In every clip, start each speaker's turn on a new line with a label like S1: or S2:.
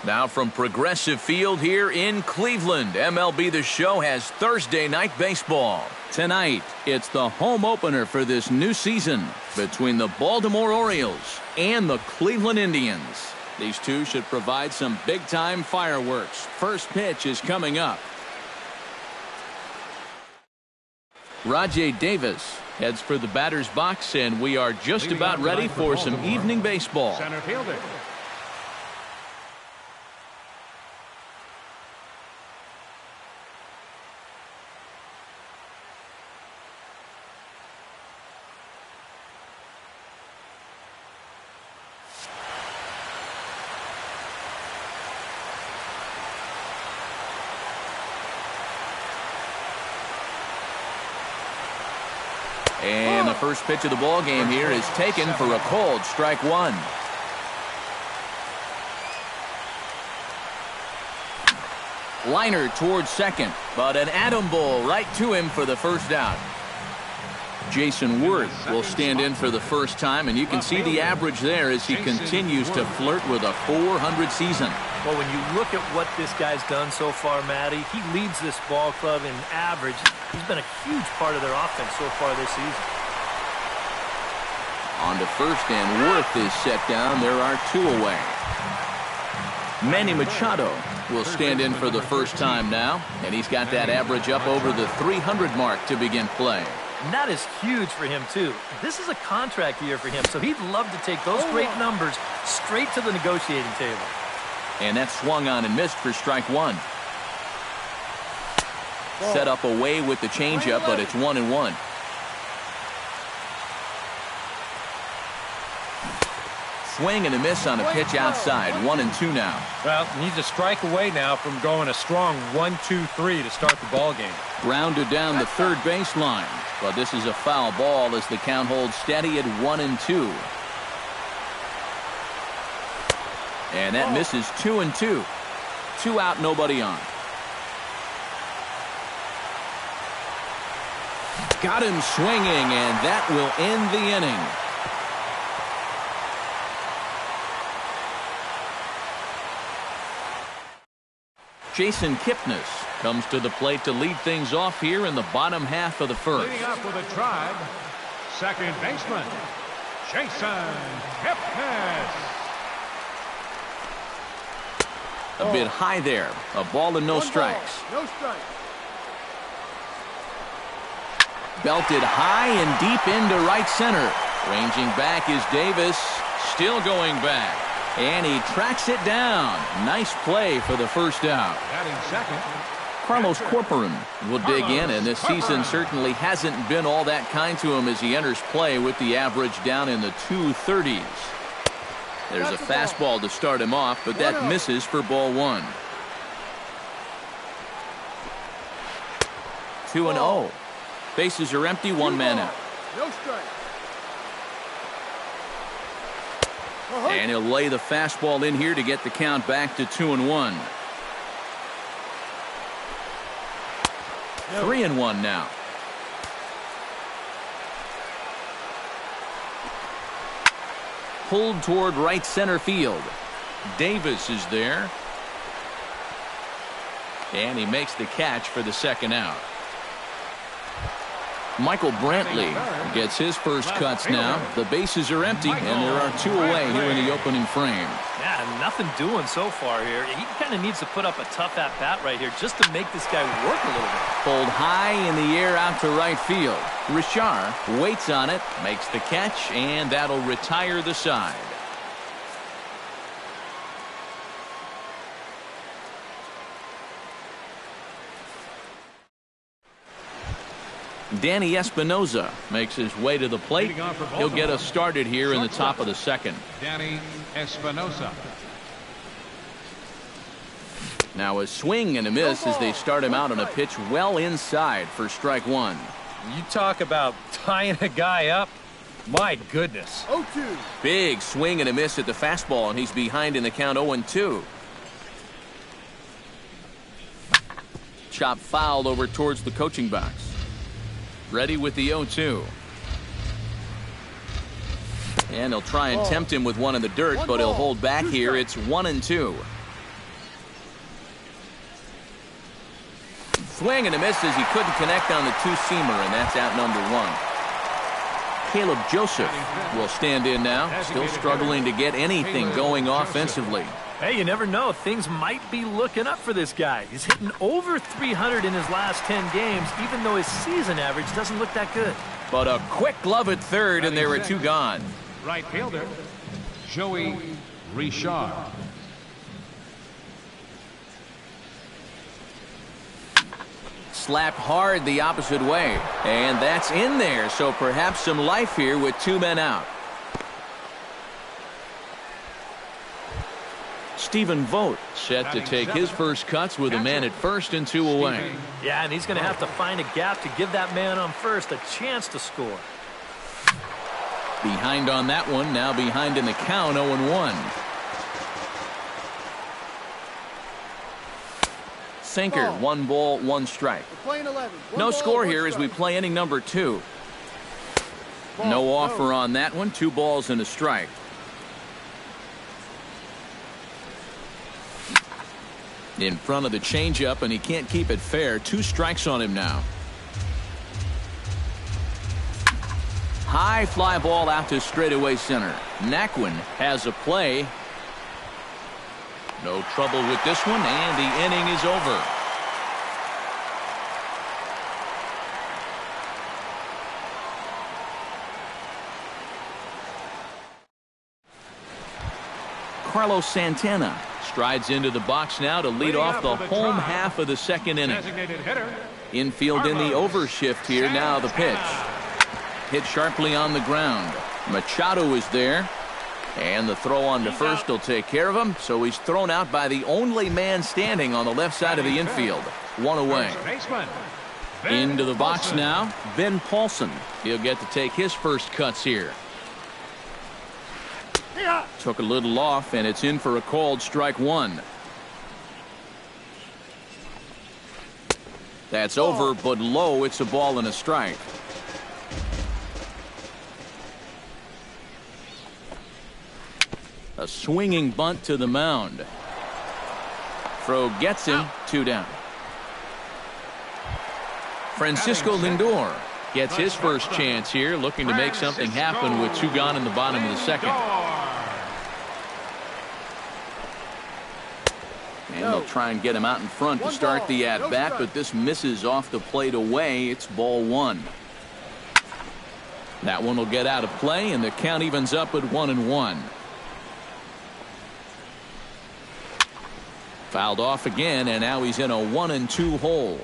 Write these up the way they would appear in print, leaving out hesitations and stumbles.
S1: Now from Progressive Field here in Cleveland, MLB The Show has Thursday night baseball. Tonight, it's the home opener for this new season between the Baltimore Orioles and the Cleveland Indians. These two should provide some big-time fireworks. First pitch is coming up. Rajai Davis heads for the batter's box, and we are just about ready for some evening baseball.
S2: Center fielder.
S1: And the first pitch of the ball game here is taken for a called strike one. Liner towards second, but an atom ball right to him for the first out. Jason Worth will stand in for the first time, and you can see the average there as he continues to flirt with a .400 season.
S3: Well, when you look at what this guy's done so far, Matty, he leads this ball club in average. He's been a huge part of their offense so far this season.
S1: On to first, and Worth is set down. There are two away. Manny Machado will stand in for the first time now, and he's got that average up over the 300 mark to begin play.
S3: And that is huge for him, too. This is a contract year for him, so he'd love to take those great numbers straight to the negotiating table.
S1: And that's swung on and missed for strike one. Set up away with the changeup, but it's 1-1. Swing and a miss on a pitch outside. 1-2 now.
S2: Well, needs a strike away now from going a strong 1-2-3 to start the ball game.
S1: Grounded down the third baseline, but this is a foul ball as the count holds steady at 1-2. And that misses 2-2. 2 out, nobody on. Got him swinging, and that will end the inning. Jason Kipnis comes to the plate to lead things off here in the bottom half of the first.
S2: Leading up for the Tribe, second baseman, Jason Kipnis.
S1: A bit high there. A ball and no strikes.
S2: No strikes.
S1: Belted high and deep into right center. Ranging back is Davis. Still going back. And he tracks it down. Nice play for the first out.
S2: Batting second.
S1: Carlos Corporan will dig in, and this season certainly hasn't been all that kind to him as he enters play with the average down in the 230s. There's a fastball to start him off, but that misses for ball one. 2-0. Bases are empty, one man out.
S2: No strike.
S1: And he'll lay the fastball in here to get the count back to 2-1. 3-1 now. Pulled toward right center field. Davis is there. And he makes the catch for the second out. Michael Brantley gets his first cuts now. The bases are empty, and there are two away here in the opening frame.
S3: Yeah, nothing doing so far here. He kind of needs to put up a tough at-bat right here just to make this guy work a little bit.
S1: Pulled high in the air out to right field. Richard waits on it, makes the catch, and that'll retire the side. Danny Espinosa makes his way to the plate. He'll get us started here in the top of the second.
S2: Danny Espinosa.
S1: Now a swing and a miss as they start him out on a pitch well inside for strike one.
S2: You talk about tying a guy up. My goodness.
S4: 0-2.
S1: Big swing and a miss at the fastball, and he's behind in the count 0-2. Chop fouled over towards the coaching box. Ready with the 0-2. And he'll try and tempt him with one in the dirt, but he'll hold back here. It's 1-2. swing and a miss as he couldn't connect on the two-seamer, and that's out number one. Caleb Joseph will stand in now, still struggling to get anything going offensively.
S3: Hey, you never know. Things might be looking up for this guy. He's hitting over 300 in his last 10 games, even though his season average doesn't look that good.
S1: But a quick glove at third, and there are two gone.
S2: Right fielder, Joey Richard.
S1: Slapped hard the opposite way, and that's in there, so perhaps some life here with two men out. Stephen Vogt set to take his first cuts with a man at first and two away.
S3: Yeah, and he's going to have to find a gap to give that man on first a chance to score.
S1: Behind on that one, now behind in the count, 0-1. Sinker, 1 ball, 1 strike. No score here as we play inning number 2. No offer on that one, 2 balls and a strike. In front of the changeup, and he can't keep it fair. 2 strikes on him now. High fly ball out to straightaway center. Naquin has a play. No trouble with this one, and the inning is over. Carlos Santana strides into the box now to lead off the home half of the second inning. Infield in the overshift here. Now the pitch. Hit sharply on the ground. Machado is there. And the throw on to first will take care of him. So he's thrown out by the only man standing on the left side of the infield. 1 away. Into the box now, Ben Paulson. He'll get to take his first cuts here. Took a little off, and it's in for a called strike 1. That's over, but low. It's a ball and a strike. A swinging bunt to the mound. Throw gets him. 2 down. Francisco Lindor gets his first chance here, looking to make something happen with 2 gone in the bottom of the second. And they'll try and get him out in front to start the at-bat, but this misses off the plate away. It's ball 1. That one will get out of play, and the count evens up at 1-1. Fouled off again, and now he's in a 1-2 hole.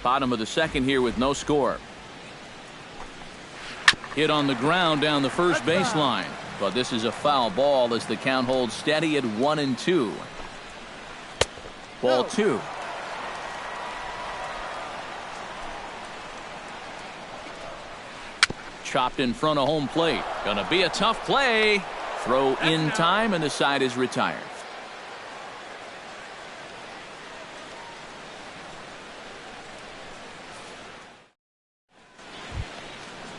S1: Bottom of the second here with no score. Hit on the ground down the first baseline, but this is a foul ball as the count holds steady at 1-2. Ball 2. Chopped in front of home plate. Gonna be a tough play. Throw in time, and the side is retired.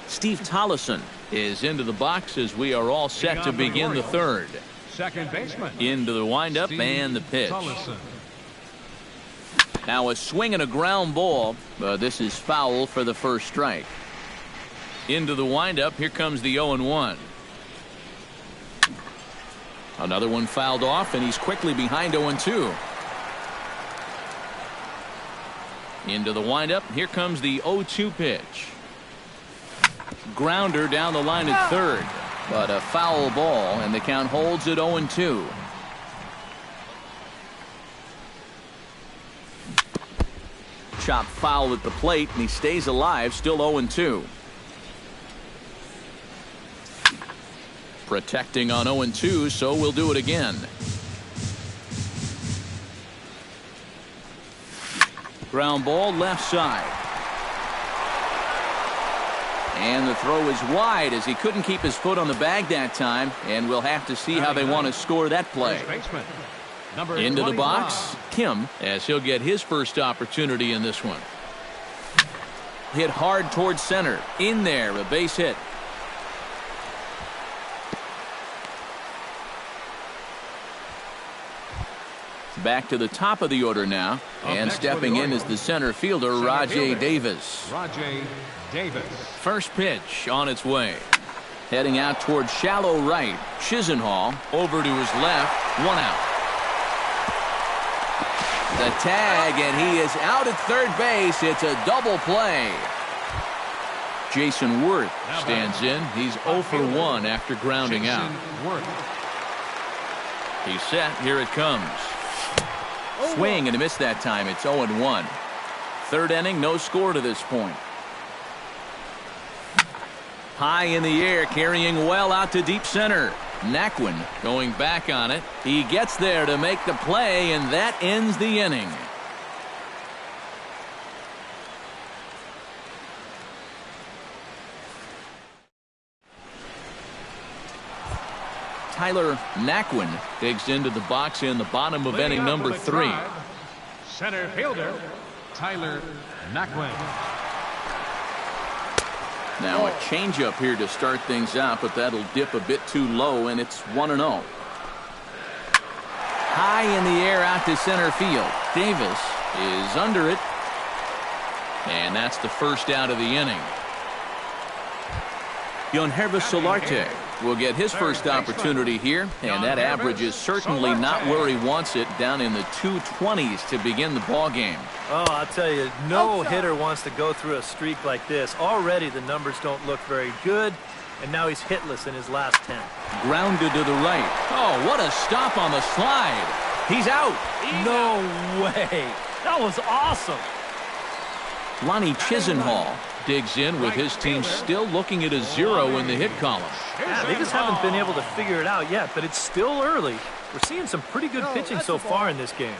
S1: Steve Tollison is into the box as we are all set to begin the third.
S2: Second baseman.
S1: Into the windup and the pitch. Now a swing and a ground ball. This is foul for the first strike. Into the windup. Here comes the 0-1. Another one fouled off, and he's quickly behind 0-2. Into the windup. Here comes the 0-2 pitch. Grounder down the line at third, but a foul ball, and the count holds at 0-2. Chop foul at the plate, and he stays alive, still 0-2. Protecting on 0-2, so we'll do it again. Ground ball left side. And the throw is wide as he couldn't keep his foot on the bag that time, and we'll have to see how they want to score that play. Into the box, Kim, as he'll get his first opportunity in this one. Hit hard towards center. In there, a base hit. Back to the top of the order now. And stepping in is the center fielder, Rajay Davis.
S2: Rajay Davis.
S1: First pitch on its way. Heading out towards shallow right. Chisenhall over to his left. 1 out. The tag, and he is out at third base. It's a double play. Jason Worth stands in. He's 0 for 1 after grounding out. He's set. Here it comes. Swing and a miss that time. It's 0-1. Third inning, no score to this point. High in the air, carrying well out to deep center. Naquin going back on it. He gets there to make the play, and that ends the inning. Tyler Naquin digs into the box in the bottom of inning number 3.
S2: Center fielder, Tyler Naquin.
S1: Now a changeup here to start things out, but that'll dip a bit too low, and it's 1-0. High in the air out to center field. Davis is under it, and that's the first out of the inning. Yonhervis Solarte will get his first opportunity here, and that average is certainly not where he wants it, down in the 220s to begin the ball game.
S3: Oh, I'll tell you, no hitter wants to go through a streak like this. Already the numbers don't look very good, and now he's hitless in his last 10.
S1: Grounded to the right. Oh, what a stop on the slide. He's out.
S3: No way. That was awesome.
S1: Lonnie Chisenhall digs in with his team still looking at a 0 in the hit column.
S3: Yeah, they just haven't been able to figure it out yet, but it's still early. We're seeing some pretty good pitching so far in this game.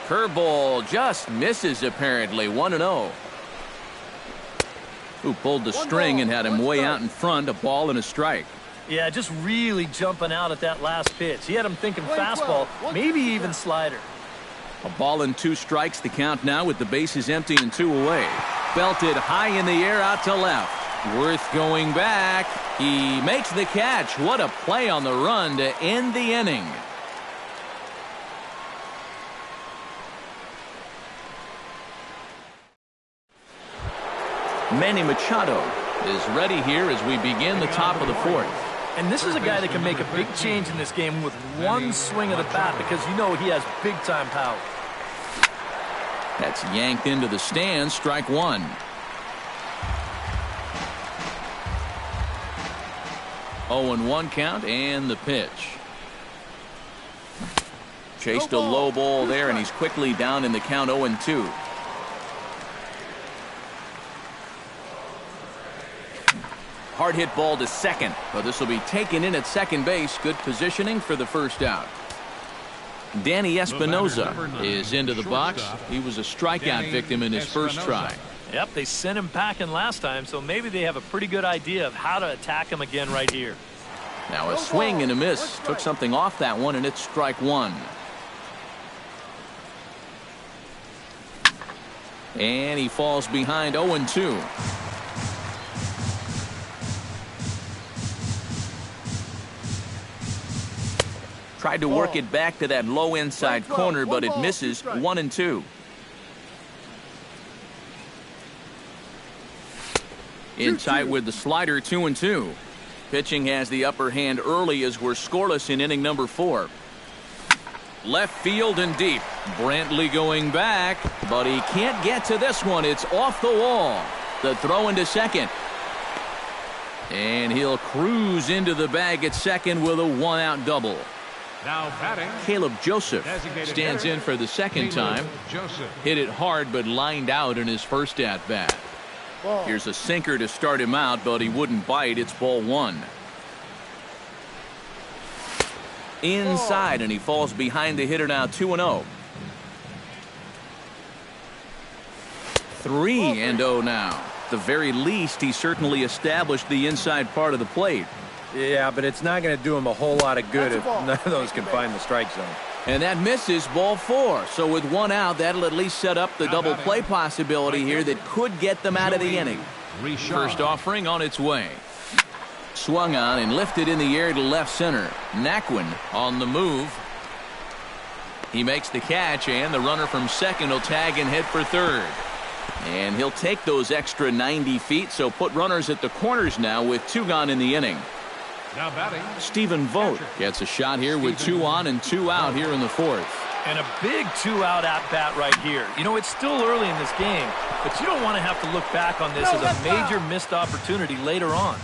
S1: Curveball just misses apparently. 1-0. Who pulled the string and had him way out in front. A ball and a strike.
S3: Yeah, just really jumping out at that last pitch. He had him thinking fastball, maybe even slider.
S1: A ball and 2 strikes, the count now with the bases empty and 2 away. Belted high in the air out to left. Worth going back. He makes the catch. What a play on the run to end the inning. Manny Machado is ready here as we begin the top of the 4th.
S3: And this is a guy that can make a big change in this game with one swing of the bat, because you know he has big-time power.
S1: That's yanked into the stands. Strike 1. Oh, and 1 count, and the pitch. Chased a low ball there, and he's quickly down in the count. 0-2. Hard hit ball to second, but this will be taken in at second base. Good positioning for the first out. Danny Espinosa is into the box. He was a strikeout victim in his first try.
S3: Yep, they sent him packing last time, so maybe they have a pretty good idea of how to attack him again right here.
S1: Now a swing and a miss. Took something off that one, and it's strike 1. And he falls behind. 0-2. Tried to work it back to that low inside corner, but it misses. 1-2. In tight with the slider. 2-2. Pitching has the upper hand early as we're scoreless in inning number 4. Left field and deep. Brantley going back, but he can't get to this one. It's off the wall. The throw into second. And he'll cruise into the bag at second with a 1-out double.
S2: Now batting,
S1: Caleb Joseph stands in for the second time. Hit it hard, but lined out in his first at-bat. Here's a sinker to start him out, but he wouldn't bite. It's ball 1. Inside, and he falls behind the hitter now. 2-0. 3-0 now. At the very least, he certainly established the inside part of the plate.
S4: Yeah, but it's not going to do him a whole lot of good if none of those can find the strike zone.
S1: And that misses. Ball 4. So with 1 out, that'll at least set up the double play possibility here that could get them out of the inning. First offering on its way. Swung on and lifted in the air to left center. Naquin on the move. He makes the catch, and the runner from second will tag and head for third. And he'll take those extra 90 feet, so put runners at the corners now with 2 gone in the inning.
S2: Now batting,
S1: Stephen Vogt gets a shot here with 2 on and 2 out here in the 4th.
S3: And a big 2-out at-bat right here. You know, it's still early in this game, but you don't want to have to look back on this as a major missed opportunity later on.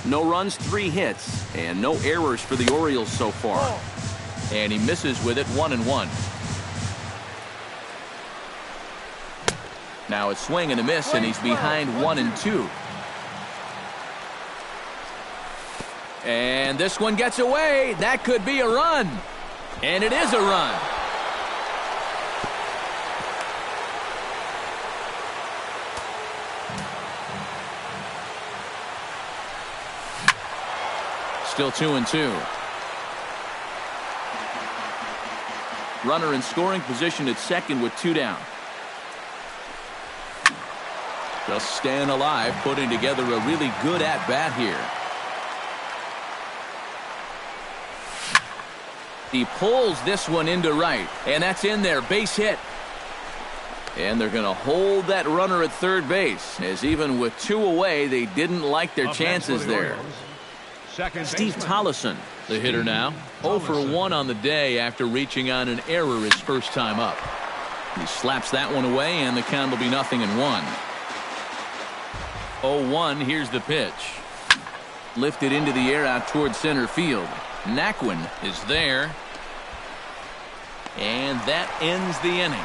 S1: No runs, 3 hits, and no errors for the Orioles so far. And he misses with it, 1-1. Now a swing and a miss, and he's behind 1-2. And this one gets away. That could be a run. And it is a run. Still 2-2. Runner in scoring position at second with 2 down. Just staying alive, putting together a really good at-bat here. He pulls this one into right, and that's in there, base hit. And they're going to hold that runner at third base, as even with 2 away, they didn't like their chances there. Steve Tollison, the hitter now, 0 for 1 on the day after reaching on an error his first time up. He slaps that one away, and the count will be 0-1. 0-1, here's the pitch. Lifted into the air out toward center field. Naquin is there. And that ends the inning.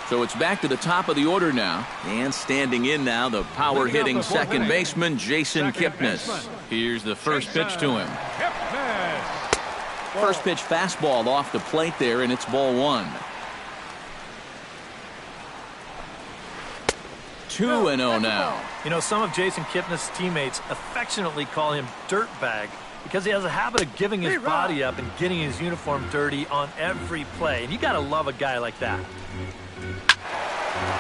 S1: So it's back to the top of the order now. And standing in now, the power-hitting second baseman, Jason Kipnis. Here's the first pitch to him. First pitch fastball off the plate there, and it's ball 1. 2-0 now.
S3: You know, some of Jason Kipnis' teammates affectionately call him Dirtbag because he has a habit of giving his body up and getting his uniform dirty on every play. And you got to love a guy like that.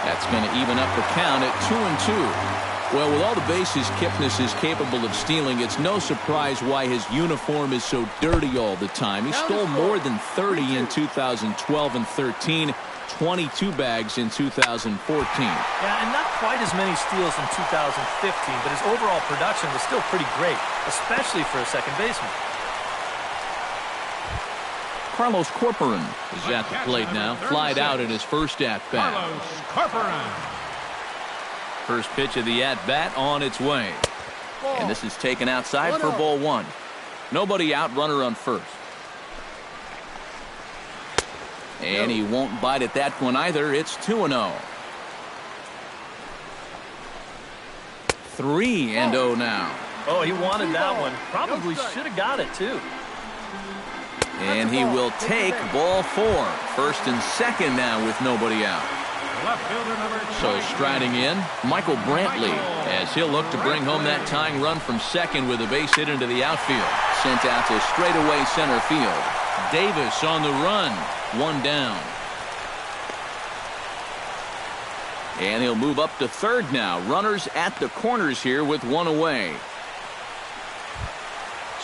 S1: That's going to even up the count at 2-2. Well, with all the bases Kipnis is capable of stealing, it's no surprise why his uniform is so dirty all the time. He stole more than 30 in 2012 and 13, 22 bags in 2014.
S3: Yeah, and not quite as many steals in 2015, but his overall production was still pretty great, especially for a second baseman.
S1: Carlos Corporan is at the plate now, flied out in his first at-bat.
S2: Carlos Corporan.
S1: First pitch of the at-bat on its way. And this is taken outside for ball 1. Nobody out, runner on first. And he won't bite at that one either. It's 2-0. 3-0 now.
S3: Oh, he wanted that one. Probably should have got it, too.
S1: And he will take ball 4. First and second now with nobody out. So striding in, Michael Brantley, as he'll look to bring home that tying run from second with a base hit into the outfield. Sent out to straightaway center field. Davis on the run. 1 down. And he'll move up to third now. Runners at the corners here with 1 away.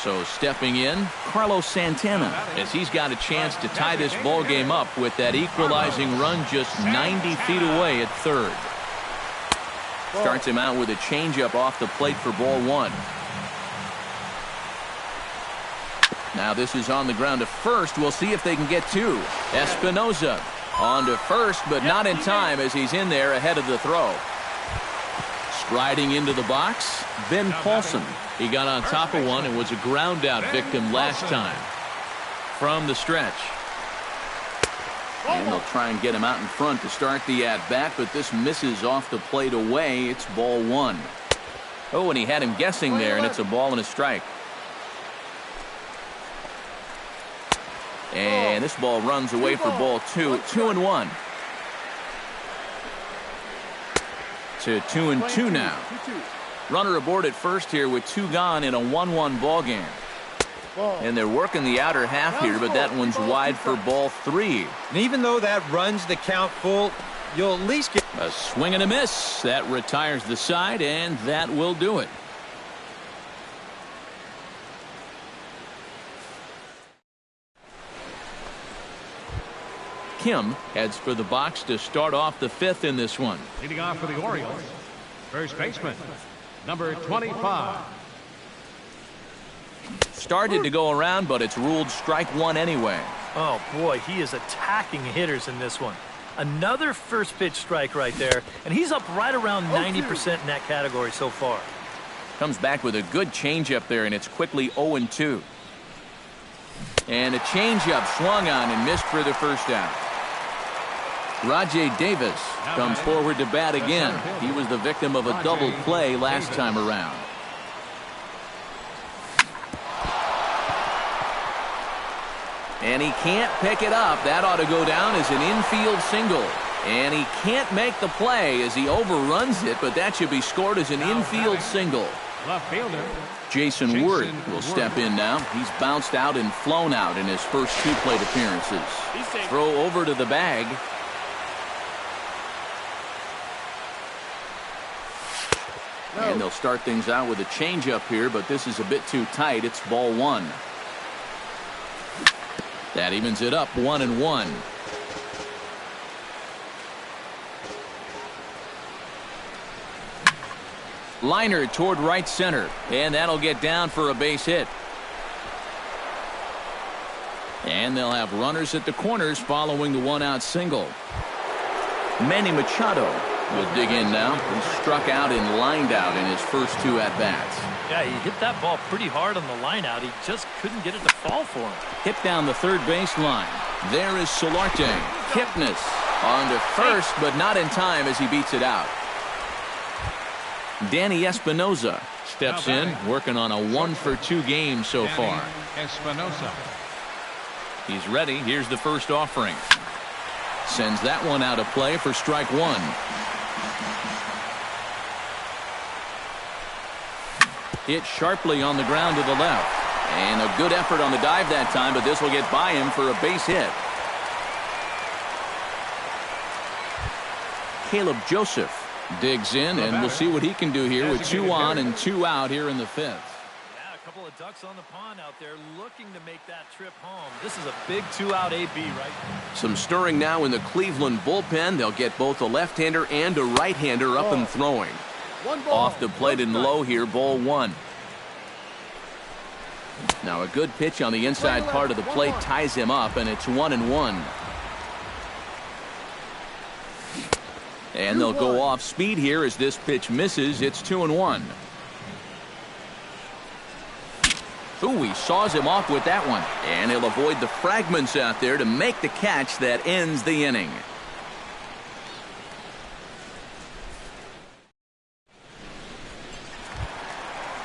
S1: So stepping in, Carlos Santana, as he's got a chance to tie this ball game up with that equalizing run just 90 feet away at third. Starts him out with a changeup off the plate for ball 1. Now this is on the ground to first. We'll see if they can get 2. Espinoza on to first, but not in time as he's in there ahead of the throw. Striding into the box, Ben Paulson. He got on top of one and was a ground out victim last time. From the stretch. And they'll try and get him out in front to start the at-bat, but this misses off the plate away. It's ball 1. Oh, and he had him guessing there, and it's a ball and a strike. And this ball runs away for ball 2. 2-1. To 2-2 now. Runner aboard at first here with 2 gone in a 1-1 ball game. And they're working the outer half here, but that one's wide for ball 3.
S4: And even though that runs the count full,
S3: you'll at least get
S1: a swing and a miss. That retires the side, and that will do it. Kim heads for the box to start off the fifth in this one.
S2: Leading off for the Orioles, first baseman, number 25.
S1: Started to go around, but it's ruled strike one anyway.
S3: Oh, boy, he is attacking hitters in this one. Another first pitch strike right there, and he's up right around 90% in that category so far.
S1: Comes back with a good changeup there, and it's quickly 0-2. And a changeup swung on and missed for the first out. Rajay Davis comes forward to bat again. He was the victim of a double play last time around. And he can't pick it up. That ought to go down as an infield single. And he can't make the play as he overruns it, but that should be scored as an infield single.
S2: Left fielder
S1: Jason Ward will step in now. He's bounced out and flown out in his first two plate appearances. Throw over to the bag. And they'll start things out with a changeup here, but this is a bit too tight. It's ball one. That evens it up 1-1. Liner toward right center, and that'll get down for a base hit. And they'll have runners at the corners following the one-out single. Manny Machado will dig in now. He struck out and lined out in his first two at-bats.
S3: Yeah, he hit that ball pretty hard on the line out. He just couldn't get it to fall for him.
S1: Hit down the third base line. There is Solarte. Kipnis on to first, but not in time as he beats it out. Danny Espinosa steps in, working on a 1-for-2 game so far.
S2: Espinosa.
S1: He's ready. Here's the first offering. Sends that one out of play for strike one. Hit sharply on the ground to the left. And a good effort on the dive that time, but this will get by him for a base hit. Caleb Joseph digs in, and we'll see what he can do here with 2 on and 2 out here in the fifth.
S3: Yeah, a couple of ducks on the pond out there looking to make that trip home. This is a big 2-out AB right now.
S1: Some stirring now in the Cleveland bullpen. They'll get both a left-hander and a right-hander up and throwing. Off the plate and low here, ball one. Now a good pitch on the inside part of the plate ties him up, and it's 1-1. And they'll go off speed here as this pitch misses. It's 2-1. Ooh, he saws him off with that one. And he'll avoid the fragments out there to make the catch that ends the inning.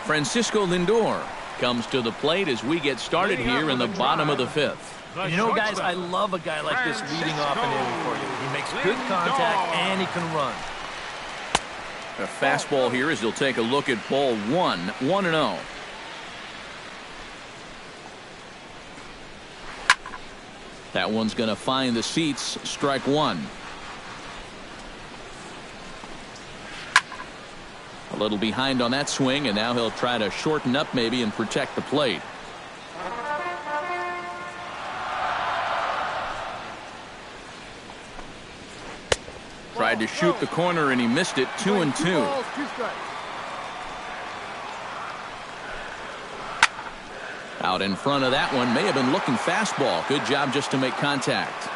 S1: Francisco Lindor comes to the plate as we get started here in the bottom of the fifth.
S3: You know, guys, I love a guy like this leading off an inning for you. He makes good contact and he can run.
S1: A fastball here as he'll take a look at ball one. 1-0. That one's going to find the seats. Strike one. A little behind on that swing, and now he'll try to shorten up maybe and protect the plate. Tried to shoot the corner and he missed it. 2-2. Out in front of that one, may have been looking fastball. Good job just to make contact.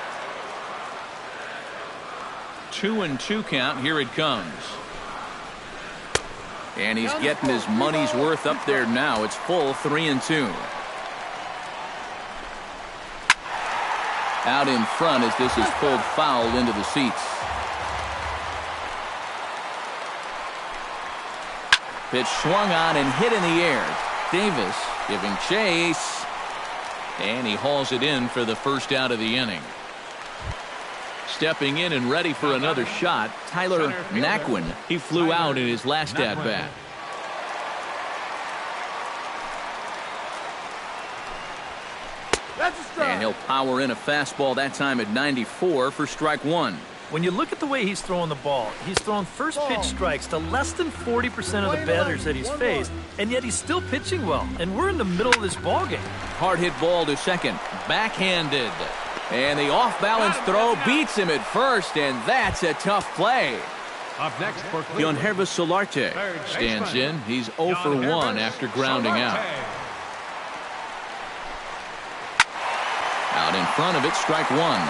S1: 2-2 count. Here it comes. And he's getting his money's worth up there now. It's full 3-2. Out in front as this is pulled foul into the seats. Pitch swung on and hit in the air. Davis giving chase. And he hauls it in for the first out of the inning. Stepping in and ready for another shot, Tyler Naquin. He flew out in his last at-bat. And he'll power in a fastball that time at 94 for strike one.
S3: When you look at the way he's throwing the ball, he's thrown first pitch strikes to less than 40% of the batters that he's faced, and yet he's still pitching well. And we're in the middle of this ball game.
S1: Hard hit ball to second. Backhanded. And the off-balance throw beats him at first, and that's a tough play.
S2: Up next for Cleveland,
S1: Hervé Solarte stands in. He's 0 for 1 after grounding out. Out in front of it, strike one.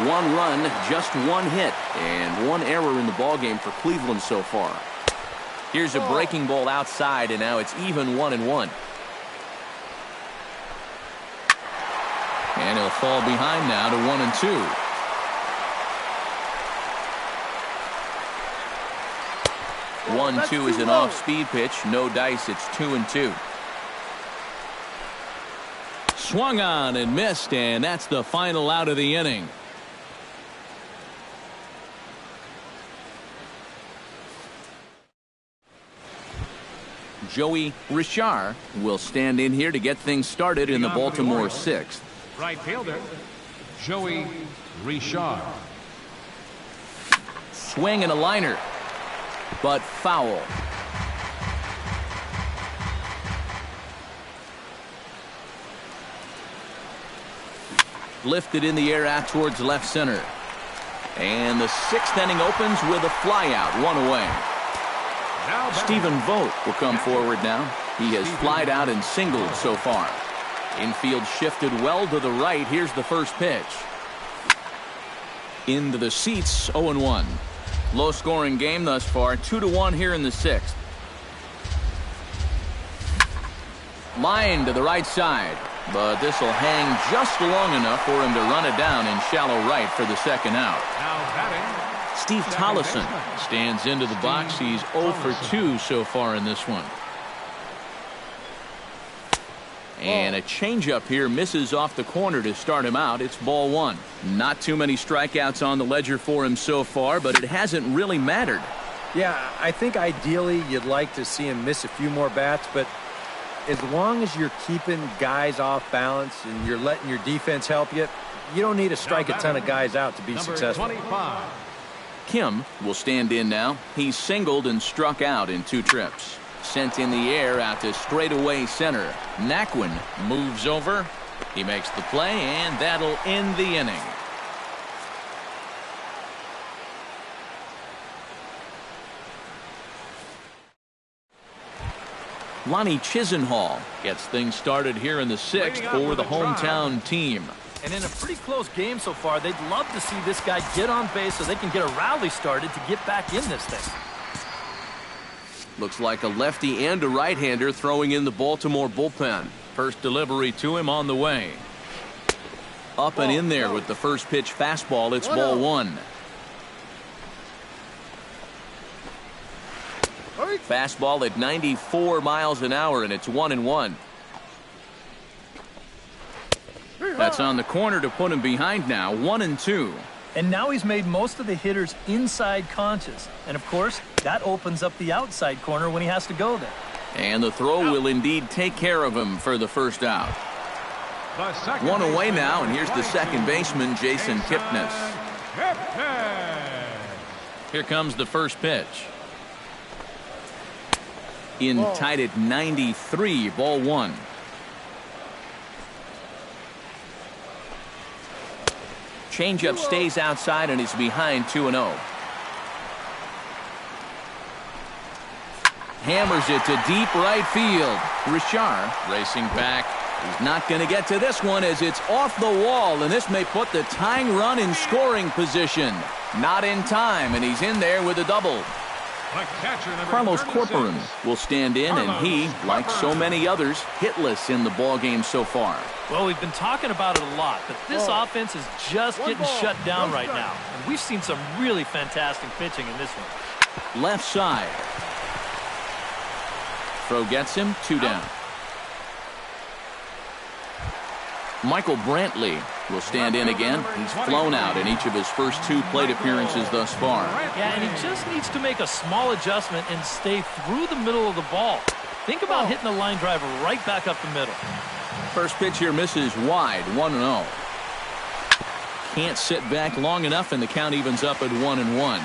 S1: 1 run, just 1 hit, and 1 error in the ballgame for Cleveland so far. Here's a breaking ball outside, and now it's even 1-1. And he'll fall behind now to 1-2. One, 2 is an off-speed pitch. No dice. It's 2-2. Swung on and missed, and that's the final out of the inning. Joey Richard will stand in here to get things started in the Baltimore 6th.
S2: right fielder, Joey Richard.
S1: Swing and a liner, but foul. Lifted in the air out towards left center. And the 6th inning opens with a flyout, 1 away. Stephen Vogt will come forward now. He has flied out and singled so far. Infield shifted well to the right. Here's the first pitch. Into the seats, 0-1. Low scoring game thus far, 2-1 here in the 6th. Line to the right side, but this will hang just long enough for him to run it down in shallow right for the 2nd out.
S2: Now batting,
S1: Steve Tollison stands into the box. He's 0 for 2 so far in this one. And a changeup here misses off the corner to start him out. It's ball 1. Not too many strikeouts on the ledger for him so far, but it hasn't really mattered.
S4: Yeah, I think ideally you'd like to see him miss a few more bats, but as long as you're keeping guys off balance and you're letting your defense help you, you don't need to strike a ton of guys out to be successful.
S2: 25.
S1: Kim will stand in now. He's singled and struck out in 2 trips. Sent in the air out to straightaway center. Naquin moves over. He makes the play, and that'll end the inning. Lonnie Chisenhall gets things started here in the 6th for the hometown team.
S3: And in a pretty close game so far, they'd love to see this guy get on base so they can get a rally started to get back in this thing.
S1: Looks like a lefty and a right-hander throwing in the Baltimore bullpen. First delivery to him on the way. Up and in there with the first pitch fastball. It's ball 1. Fastball at 94 miles an hour, and it's 1-1. That's on the corner to put him behind now, 1-2.
S3: And now he's made most of the hitters inside conscious. And, of course, that opens up the outside corner when he has to go there.
S1: And the throw will indeed take care of him for the first out. 1 away now, and here's the second baseman, Jason Kipnis. Here comes the first pitch. In tight at 93, ball 1. Changeup stays outside and is behind 2-0. Hammers it to deep right field. Richard racing back. He's not going to get to this one as it's off the wall, and this may put the tying run in scoring position. Not in time, and he's in there with a double. Carlos Corporan will stand in, and he, like so many others, hitless in the ballgame so far.
S3: Well, we've been talking about it a lot, but this offense is just getting shut down right now. And we've seen some really fantastic pitching in this one.
S1: Left side. Throw gets him, 2 down. Michael Brantley will stand in again. He's flown out in each of his first 2 plate appearances thus far.
S3: Yeah, and he just needs to make a small adjustment and stay through the middle of the ball. Think about hitting a line drive right back up the middle.
S1: First pitch here misses wide, 1-0. can't sit back long enough, and the count evens up at 1-1.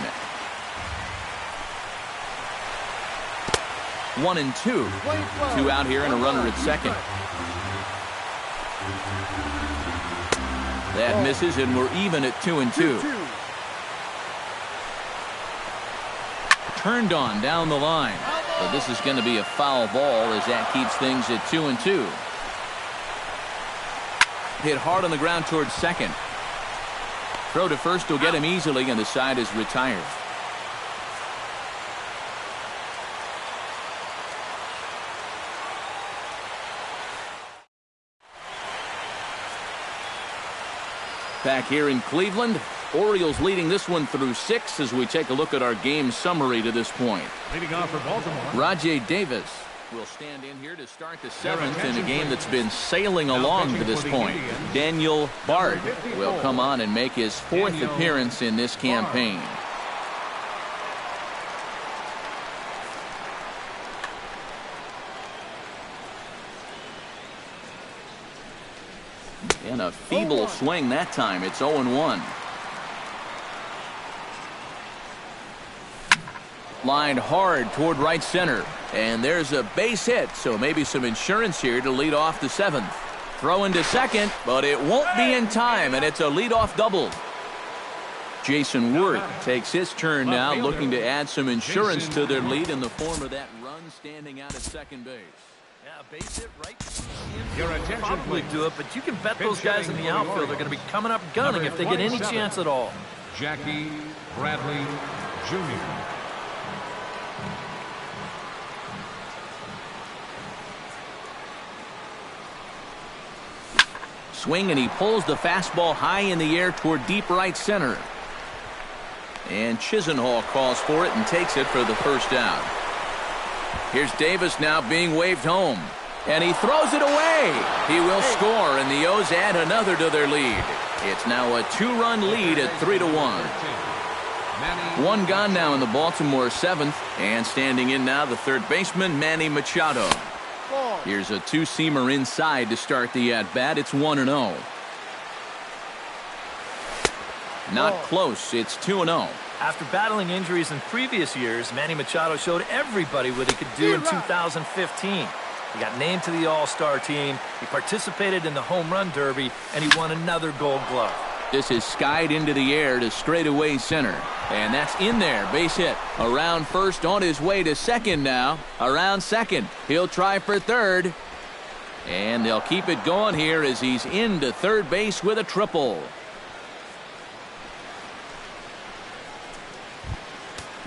S1: 1-2. 2 out here and a runner at second. That misses, and we're even at 2-2. Turned on down the line. But this is going to be a foul ball as that keeps things at 2-2. Hit hard on the ground towards second. Throw to first will get him easily, and the side is retired. Back here in Cleveland, Orioles leading this one through 6 as we take a look at our game summary to this point.
S2: Leading off for Baltimore,
S1: Rajay Davis will stand in here to start the 7th in a game that's been sailing along to this point. Daniel Bard will come on and make his 4th appearance in this campaign. And a feeble swing that time. It's 0-1. Lined hard toward right center. And there's a base hit, so maybe some insurance here to lead off the 7th. Throw into second, but it won't be in time, and it's a leadoff double. Jason Worth takes his turn now, looking to add some insurance to their lead in the form of that run standing out at second base.
S3: Yeah, base hit right.
S2: Your attention,
S3: Probably
S2: please.
S3: do it, but you can bet those guys in the outfield are going to be coming up gunning if they get any chance at all.
S2: Jackie Bradley Jr.
S1: Swing, and he pulls the fastball high in the air toward deep right center. And Chisenhall calls for it and takes it for the first out. Here's Davis now being waved home. And he throws it away. He will score, and the O's add another to their lead. It's now a 2-run lead at 3-1. One gone now in the Baltimore 7th. And standing in now, the third baseman, Manny Machado. Here's a two-seamer inside to start the at-bat. It's 1-0. Not close. It's 2-0.
S3: After battling injuries in previous years, Manny Machado showed everybody what he could do in 2015. He got named to the All-Star team, he participated in the Home Run Derby, and he won another Gold Glove.
S1: This is skied into the air to straightaway center. And that's in there. Base hit. Around first, on his way to second now. Around second. He'll try for third. And they'll keep it going here as he's into third base with a triple.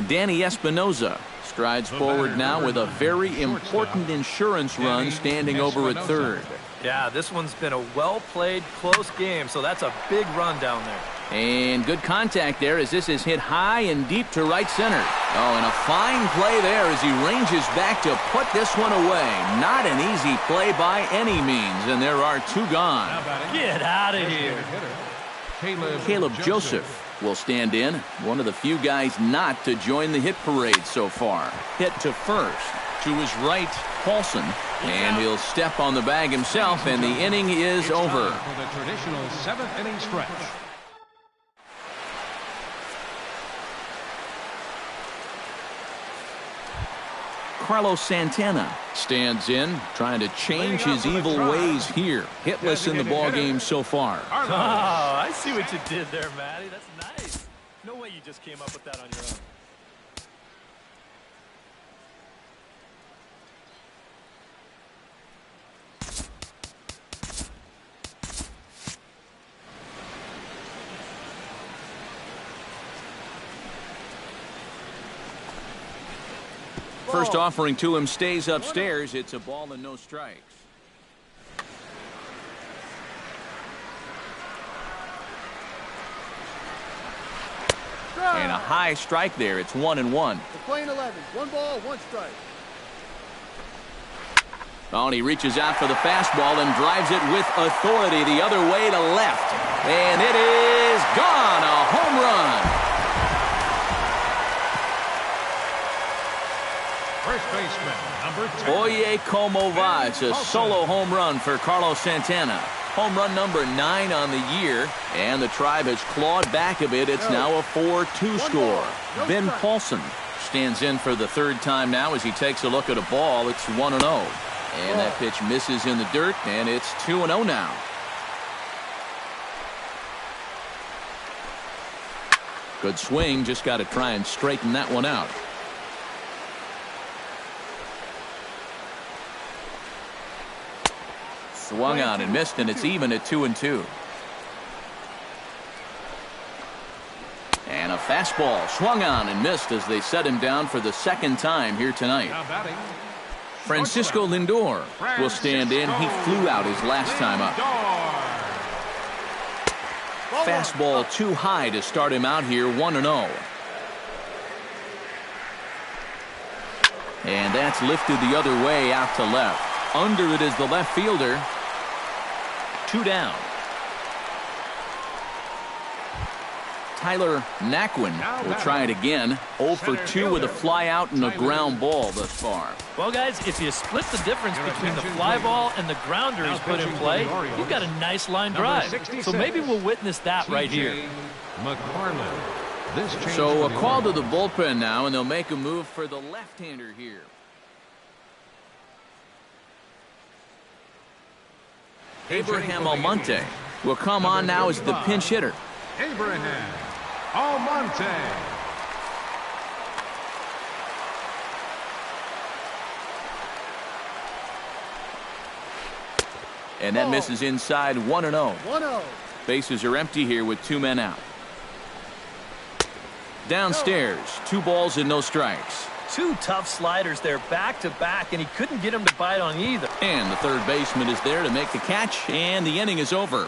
S1: Danny Espinosa strides forward now with a very important insurance run standing over at third.
S3: Yeah, this one's been a well-played, close game, so that's a big run down there.
S1: And good contact there as this is hit high and deep to right center. Oh, and a fine play there as he ranges back to put this one away. Not an easy play by any means, and there are 2 gone.
S3: Get out of here.
S1: Caleb Joseph will stand in, one of the few guys not to join the hit parade so far. Hit to first. To his right, Paulson, and he'll step on the bag himself, and the inning is over.
S2: For the traditional 7th inning stretch.
S1: Carlos Santana stands in, trying to change his evil ways here. Hitless in the ball game so far.
S3: Oh, I see what you did there, Matty. That's nice. No way you just came up with that on your own.
S1: First offering to him stays upstairs. It's a ball and no strikes. And a high strike there. It's 1-1.
S5: We're playing 11. 1 ball, 1 strike.
S1: Oh, and he reaches out for the fastball and drives it with authority the other way to left. And it is gone. A home run.
S2: First baseman, number 10.
S1: Oye como va. It's a solo home run for Carlos Santana. Home run number 9 on the year, and the Tribe has clawed back a bit. It's now a 4-2 score. Ben Paulson stands in for the third time now as he takes a look at a ball. It's 1-0. And that pitch misses in the dirt, and it's 2-0 now. Good swing, just got to try and straighten that one out. Swung on and missed, and it's even at 2-2. And a fastball swung on and missed as they set him down for the second time here tonight. Francisco Lindor will stand in. He flew out his last time up. Fastball too high to start him out here, 1-0. And that's lifted the other way out to left. Under it is the left fielder. 2 down. Tyler Naquin will try it again. 0 for 2 with a fly out and a ground ball thus far.
S3: Well, guys, if you split the difference between the fly ball and the grounder he's put in play, you've got a nice line drive. So maybe we'll witness that right here.
S1: So a call to the bullpen now, and they'll make a move for the left-hander here. Abraham Almonte will come on now as the pinch hitter.
S2: Abraham Almonte.
S1: And that misses inside, 1-0.
S5: 1-0.
S1: Bases are empty here with 2 men out. Downstairs, 2 balls and no strikes.
S3: 2 tough sliders there back to back, and he couldn't get him to bite on either.
S1: And the third baseman is there to make the catch, and the inning is over.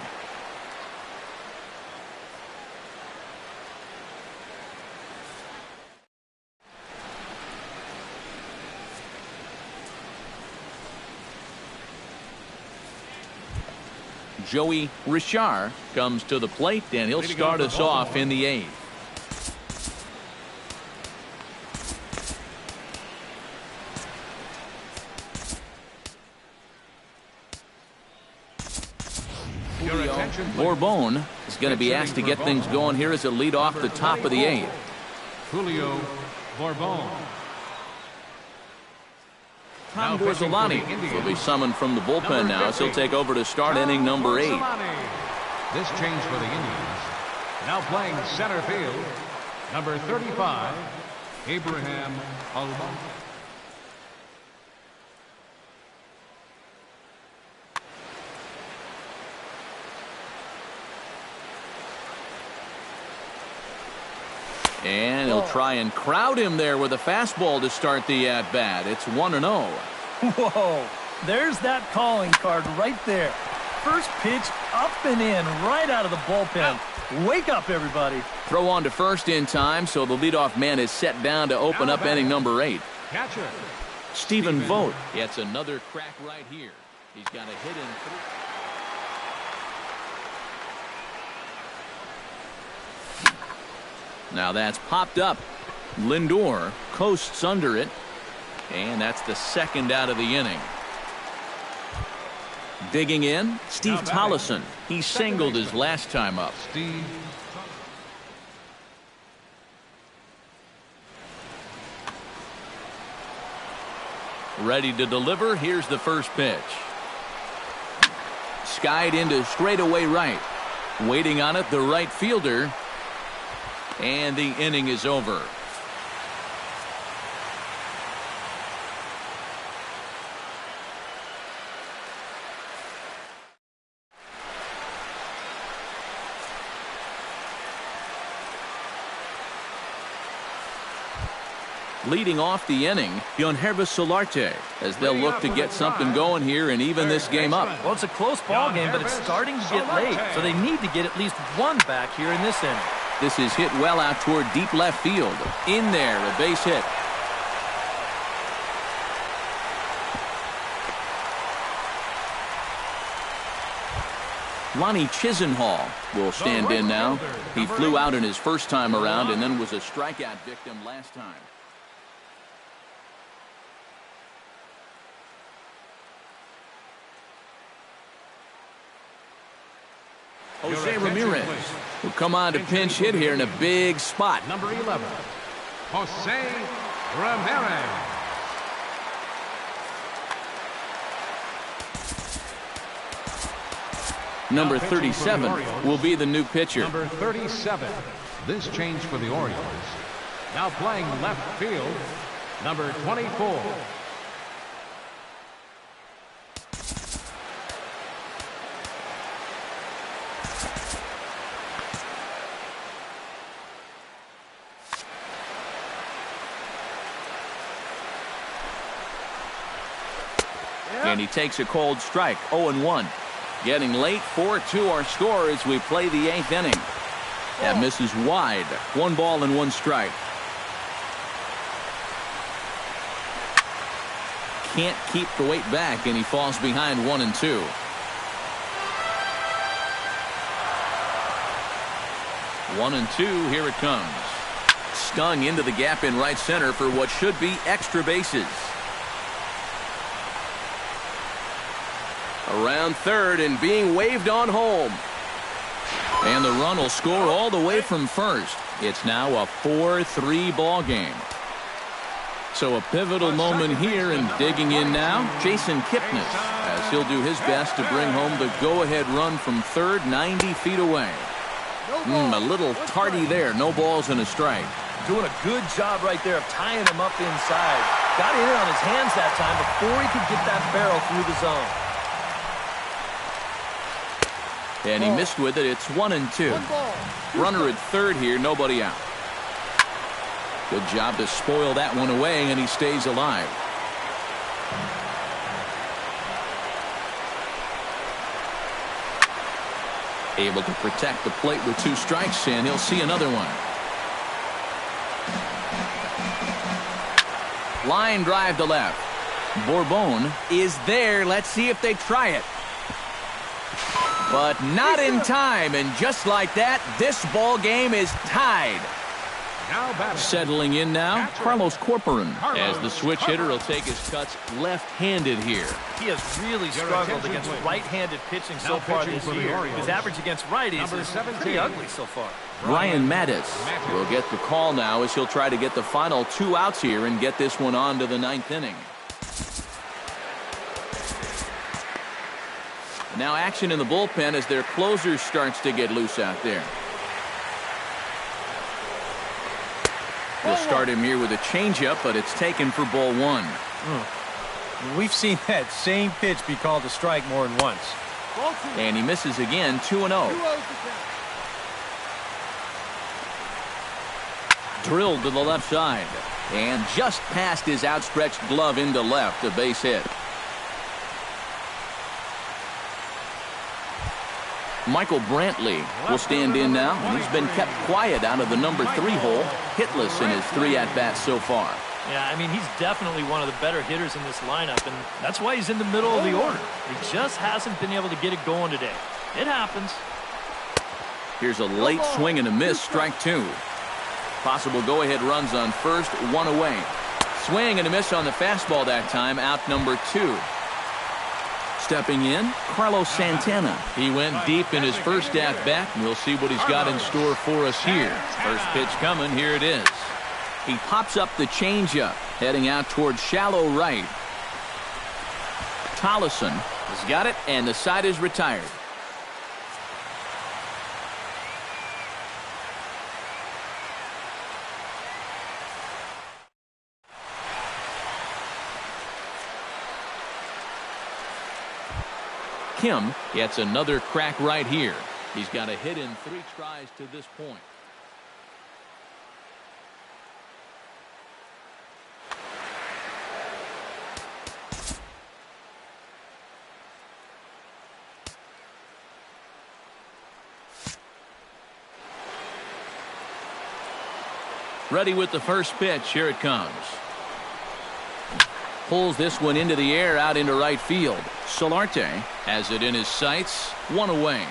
S1: Joey Richard comes to the plate, and he'll start us off in the 8th. Bourbon is going to be asked to get things going here as a lead off the top of the 8th.
S2: Julio Bourbon.
S1: Tom Borzolani will be summoned from the bullpen now as he'll take over to start inning number 8.
S2: This change for the Indians. Now playing center field, number 35, Abraham Almonte.
S1: And he'll try and crowd him there with a fastball to start the at-bat. It's 1-0.
S3: Whoa, there's that calling card right there. First pitch up and in right out of the bullpen. Wake up, everybody.
S1: Throw on to first in time, so the leadoff man is set down to open up inning number 8.
S2: Catcher.
S1: Stephen Vogt gets another crack right here. He's got a hit in 3. Now that's popped up. Lindor coasts under it, and that's the second out of the inning. Digging in, Steve Tollison. He singled his last time up.
S2: Steve.
S1: Ready to deliver. Here's the first pitch. Skied into straightaway right. Waiting on it, the right fielder. And the inning is over. Leading off the inning, Yonhervis Solarte, as they'll look to get something going here and even this game up.
S3: Well, it's a close ball game, but it's starting to get late, so they need to get at least one back here in this inning.
S1: This is hit well out toward deep left field. In there, a base hit. Lonnie Chisenhall will stand in now. He flew out in his first time around and then was a strikeout victim last time. Jose Ramirez will come on to pinch hit here in a big spot.
S2: Number 11, Jose Ramirez.
S1: Number 37 will be the new pitcher.
S2: Number 37. This change for the Orioles. Now playing left field, number 24.
S1: And he takes a cold strike, 0-1. Getting late, 4-2 our score as we play the 8th inning. That misses wide. 1 ball and 1 strike. Can't keep the weight back, and he falls behind 1-2. One and two, here it comes. Stung into the gap in right center for what should be extra bases. Around third and being waved on home. And the run will score all the way from first. It's now a 4-3 ball game. So a pivotal moment here, and digging in now, Jason Kipnis, as he'll do his best to bring home the go-ahead run from third, 90 feet away. A little tardy there. No balls and a strike.
S3: Doing a good job right there of tying him up inside. Got in on his hands that time before he could get that barrel through the zone.
S1: And he missed with it. It's 1-2. Runner at third here, nobody out. Good job to spoil that one away, and he stays alive. Able to protect the plate with 2 strikes, and he'll see another one. Line drive to left. Bourbon is there. Let's see if they try it. But not in time, and just like that, this ball game is tied. Settling in now, Carlos Corporan, as the switch hitter will take his cuts left-handed here.
S3: He has really struggled against right-handed pitching so far this year. His average against righties is pretty ugly so far.
S1: Brian Mattis will get the call now as he'll try to get the final 2 outs here and get this one on to the 9th inning. Now action in the bullpen as their closer starts to get loose out there. We'll start him here with a changeup, but it's taken for ball 1.
S4: We've seen that same pitch be called a strike more than once.
S1: And he misses again, 2-0. Drilled to the left side. And just past his outstretched glove into left, a base hit. Michael Brantley will stand in now. He's been kept quiet out of the number 3 hole, hitless in his 3 at-bats so far.
S3: Yeah, I mean, he's definitely one of the better hitters in this lineup, and that's why he's in the middle of the order. He just hasn't been able to get it going today. It happens.
S1: Here's a late swing and a miss, strike 2. Possible go-ahead runs on first, 1 away. Swing and a miss on the fastball that time, out number 2. Stepping in, Carlos Santana. He went deep in his first at-bat, and we'll see what he's got in store for us here. First pitch coming, here it is. He pops up the changeup, heading out towards shallow right. Tollison has got it, and the side is retired. Kim gets another crack right here. He's got a hit in 3 tries to this point. Ready with the first pitch. Here it comes. Pulls this one into the air out into right field. Solarte has it in his sights. 1 away.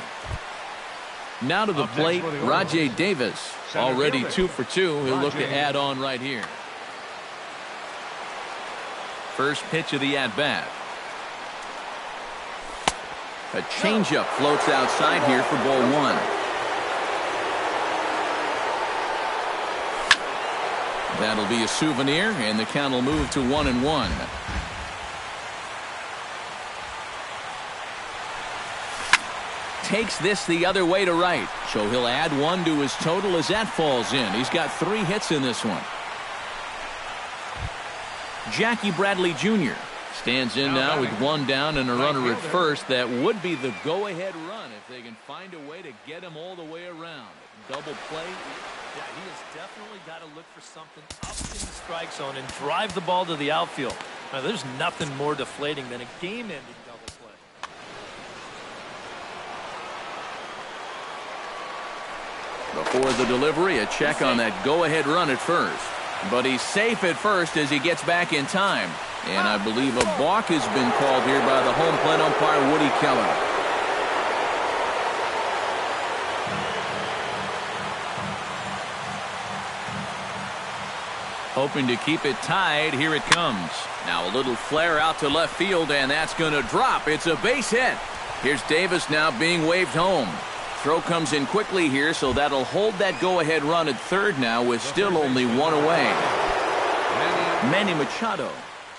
S1: Now to the plate, Rajay Davis. Already 2 for 2. He'll look to add on right here. First pitch of the at-bat. A changeup floats outside here for ball one. That'll be a souvenir, and the count will move to 1-1. Takes this the other way to right, so he'll add one to his total as that falls in. He's got 3 hits in this one. Jackie Bradley Jr. stands in now with 1 down and a runner at first. That would be the go-ahead run if they can find a way to get him all the way around. Double play.
S3: Yeah, he has definitely got to look for something up in the strike zone and drive the ball to the outfield. Now, there's nothing more deflating than a game-ending double play.
S1: Before the delivery, a check on that go-ahead run at first. But he's safe at first as he gets back in time. And I believe a balk has been called here by the home plate umpire, Woody Keller. Hoping to keep it tied. Here it comes. Now a little flare out to left field, and that's going to drop. It's a base hit. Here's Davis now being waved home. Throw comes in quickly here, so that'll hold that go-ahead run at third now with still only 1 away. Manny Machado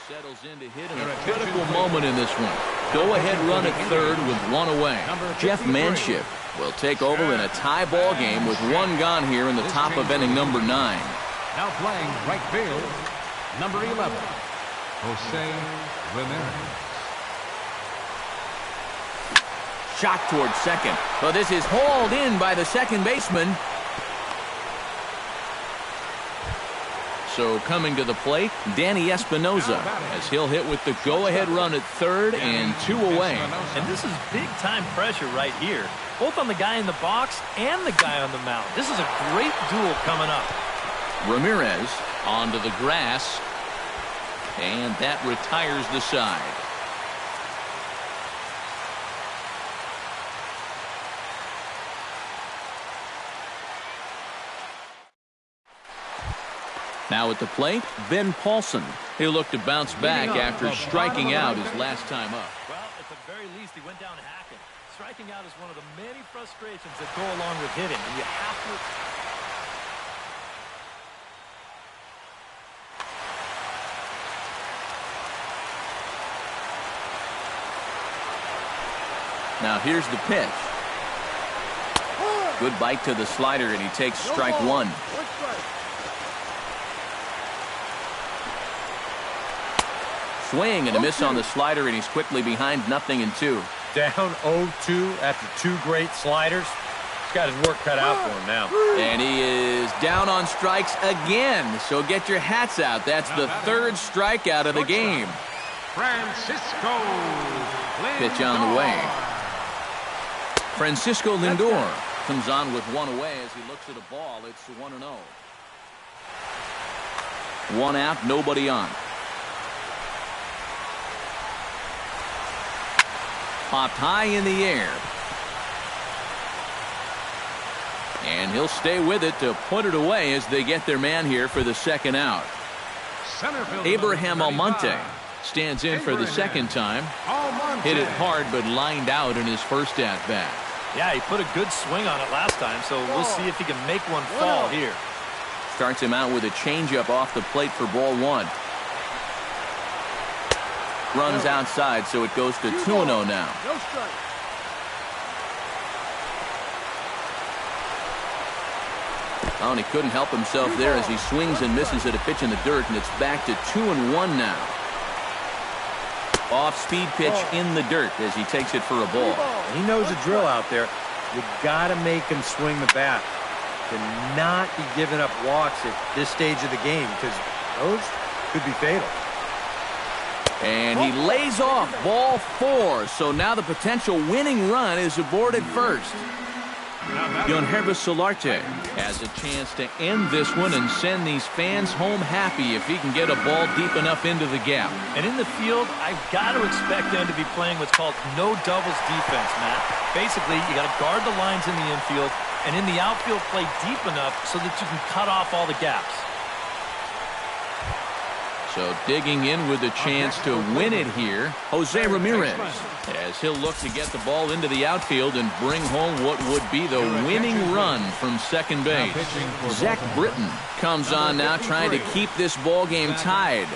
S1: settles in to hit in a critical moment in this one. Go-ahead run at third with 1 away. Jeff Manship will take over in a tie ball game with 1 gone here in the top of inning number 9.
S2: Now playing right field, number 11, Jose Ramirez.
S1: Shot towards second. Well, this is hauled in by the second baseman. So coming to the plate, Danny Espinoza, as he'll hit with the go-ahead run at third and 2 away.
S3: And this is big-time pressure right here, both on the guy in the box and the guy on the mound. This is a great duel coming up.
S1: Ramirez onto the grass, and that retires the side. Now at the plate, Ben Paulson. He'll look to bounce back after striking out his last time up.
S3: Well, at the very least, he went down hacking. Striking out is one of the many frustrations that go along with hitting. And you have to...
S1: Now here's the pitch. Good bite to the slider, and he takes strike 1. Swing and a miss on the slider, and he's quickly behind 0-2.
S4: Down 0-2 after 2 great sliders. He's got his work cut out for him now.
S1: And he is down on strikes again. So get your hats out. That's the 3rd strikeout of the game.
S2: Francisco Lindor.
S1: Pitch on the way. Francisco Lindor comes on with 1 away as he looks at a ball. It's 1-0. 1 out, nobody on. Popped high in the air. And he'll stay with it to put it away as they get their man here for the 2nd out. Abraham Almonte stands in for the 2nd time. Hit it hard but lined out in his first at-bat.
S3: Yeah, he put a good swing on it last time, so we'll see if he can make one fall here.
S1: Starts him out with a changeup off the plate for ball 1. Runs outside, so it goes to 2-0 now.
S5: No strike.
S1: Oh, and he couldn't help himself there as he swings and misses at a pitch in the dirt, and it's back to 2-1 now. Off-speed pitch in the dirt as he takes it for a ball.
S4: He knows the drill out there. You got to make him swing the bat. To not be giving up walks at this stage of the game, because those could be fatal.
S1: And he lays off ball 4. So now the potential winning run is aboard at first. Yangervis Solarte has a chance to end this one and send these fans home happy if he can get a ball deep enough into the gap.
S3: And in the field, I've got to expect them to be playing what's called no doubles defense, Matt. Basically, you got to guard the lines in the infield, and in the outfield, play deep enough so that you can cut off all the gaps.
S1: So digging in with a chance to win it here, Jose Ramirez, as he'll look to get the ball into the outfield and bring home what would be the winning run from second base. Zach Britton comes on now, trying to keep this ball game tied.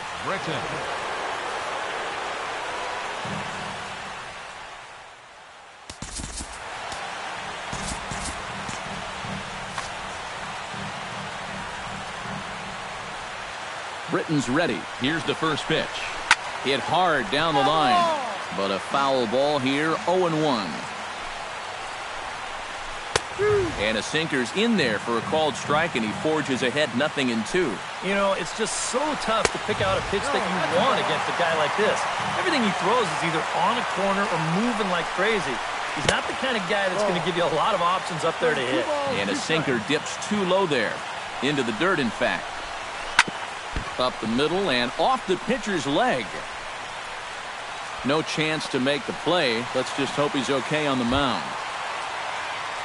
S1: Britton's ready. Here's the first pitch. Hit hard down the line, but a foul ball here, 0-1. And a sinker's in there for a called strike, and he forges ahead 0-2.
S3: You know, it's just so tough to pick out a pitch that you want against a guy like this. Everything he throws is either on a corner or moving like crazy. He's not the kind of guy that's going to give you a lot of options up there to hit.
S1: And a sinker dips too low there. Into the dirt, in fact. Up the middle and off the pitcher's leg. No chance to make the play. Let's just hope he's okay on the mound.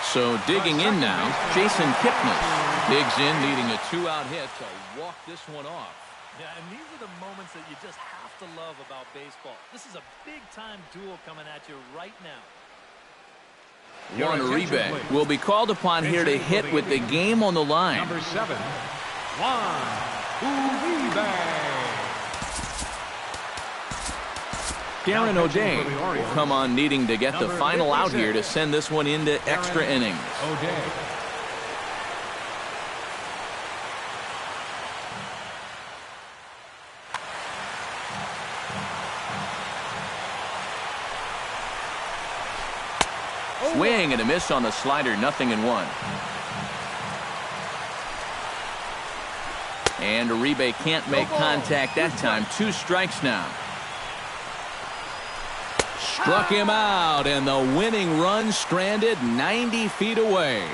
S1: So digging in now, Jason Kipnis digs in, needing a 2-out hit to walk this one off.
S3: Yeah, and these are the moments that you just have to love about baseball. This is a big-time duel coming at you right now.
S1: Juan Uribe will be called upon here to hit with the game on the line.
S2: Number 7, Juan Uribe.
S1: Darren O'Day will come on needing to get the final out here to send this one into extra innings.
S2: O'Day.
S1: Swing and a miss on the slider, 0-1. And Uribe can't make contact that time. 2 strikes now. Struck him out, and the winning run stranded 90 feet away.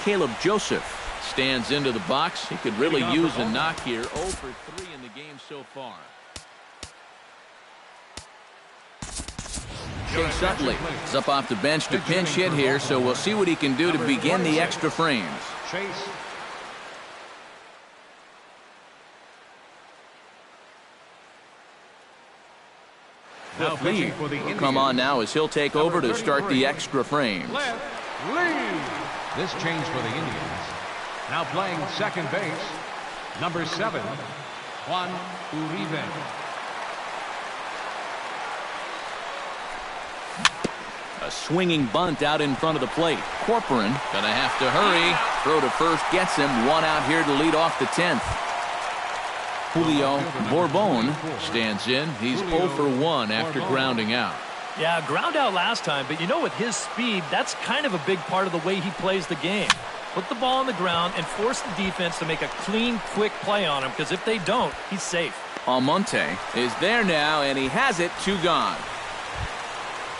S1: Caleb Joseph stands into the box. He could really use a knock here. 0 for 3 in the game so far. Chase Utley is up off the bench to pinch hit here, so we'll see what he can do to begin the extra frames.
S2: Chase.
S1: Cliff Lee will come on now as he'll take over to start the extra frames.
S2: This change for the Indians. Now playing second base, number 7, Juan Uribe.
S1: A swinging bunt out in front of the plate. Corcoran gonna have to hurry. Throw to first gets him. 1 out here to lead off the 10th. Julio Bourbon stands in. He's 0 for 1 after grounding out.
S3: Yeah, ground out last time, but you know, with his speed, that's kind of a big part of the way he plays the game. Put the ball on the ground and force the defense to make a clean, quick play on him, because if they don't, he's safe.
S1: Almonte is there now, and he has it. 2 gone.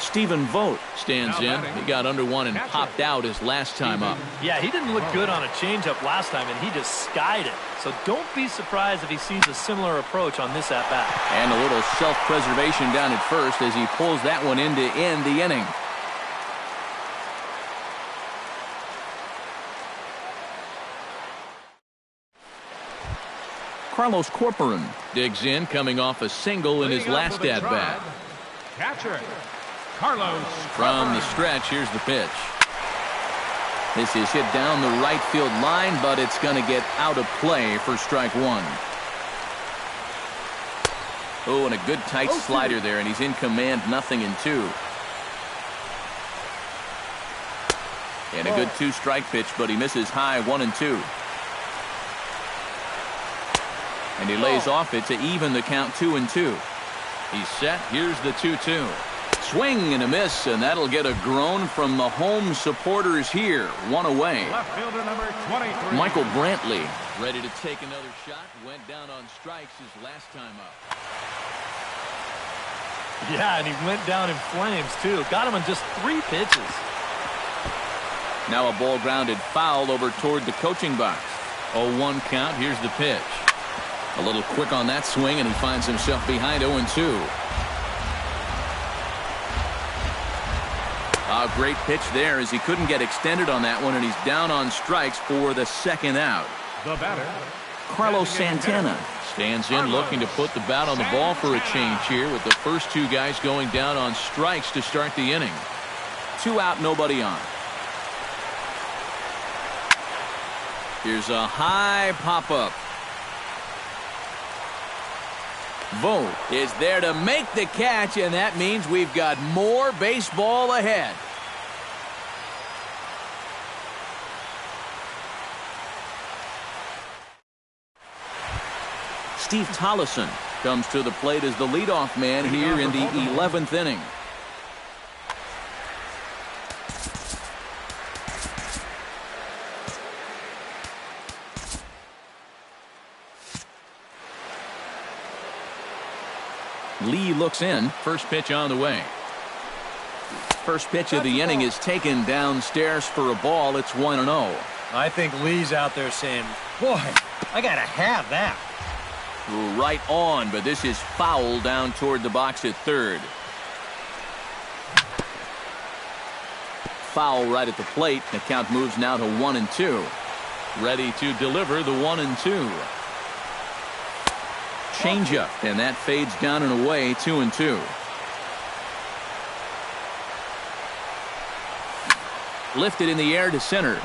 S1: Stephen Vogt stands in. He got under one and popped out his last time up.
S3: Yeah, he didn't look good on a changeup last time, and he just skied it. So don't be surprised if he sees a similar approach on this at-bat.
S1: And a little self-preservation down at first as he pulls that one in to end the inning. Carlos Corcoran digs in, coming off a single in his last at-bat.
S2: Catcher, Carlos.
S1: From the stretch, here's the pitch. This is hit down the right field line, but it's going to get out of play for strike 1. Oh, and a good tight slider there, and he's in command, 0-2. And a good 2-strike pitch, but he misses high, 1-2. And he lays off it to even the count, 2-2. He's set. Here's the 2-2. Swing and a miss, and that'll get a groan from the home supporters here. 1 away.
S2: Left fielder number 23.
S1: Michael Brantley ready to take another shot. Went down on strikes his last time up.
S3: Yeah, and he went down in flames, too. Got him in just 3 pitches.
S1: Now a ball grounded foul over toward the coaching box. 0-1 count. Here's the pitch. A little quick on that swing, and he finds himself behind 0-2. A great pitch there as he couldn't get extended on that one, and he's down on strikes for the second out.
S2: The batter,
S1: Carlos Santana stands in looking to put the bat on the ball for a change here with the first two guys going down on strikes to start the inning. 2 out, nobody on. Here's a high pop-up. Vogt is there to make the catch, and that means we've got more baseball ahead. Steve Tollison comes to the plate as the leadoff man here in the 11th inning. Lee looks in. First pitch on the way. First pitch of the inning is taken downstairs for a ball. It's 1-0.
S4: I think Lee's out there saying, boy, I got to have that.
S1: Right on, but this is foul down toward the box at third. Foul right at the plate. The count moves now to 1-2. Ready to deliver the 1-2. Changeup, and that fades down and away. 2-2. Lifted in the air to center.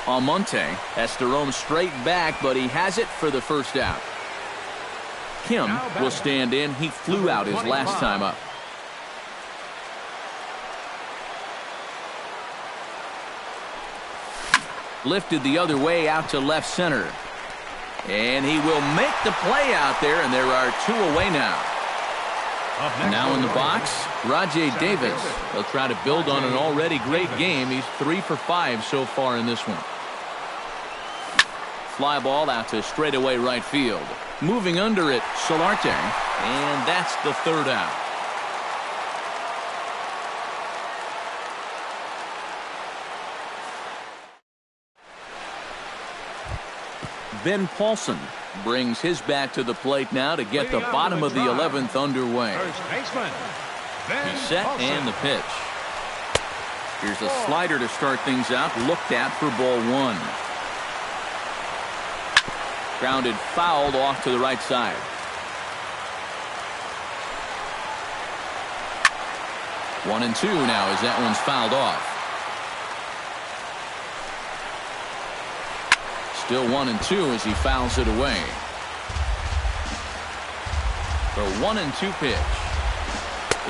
S1: Almonte has to roam straight back, but he has it for the first out. Kim will stand in. He flew out his last time up. Lifted the other way out to left center. And he will make the play out there, and there are 2 away now. Now in the box, Rajai Davis. He'll try to build on an already great game. He's 3 for 5 so far in this one. Fly ball out to straightaway right field. Moving under it, Solarte. And that's the third out. Ben Paulson brings his bat to the plate now to get the bottom of the 11th underway. He's set and the pitch. Here's a slider to start things out. Looked at for ball 1. Grounded fouled off to the right side. One and two now as that one's fouled off. Still 1-2 as he fouls it away. The 1-2 pitch.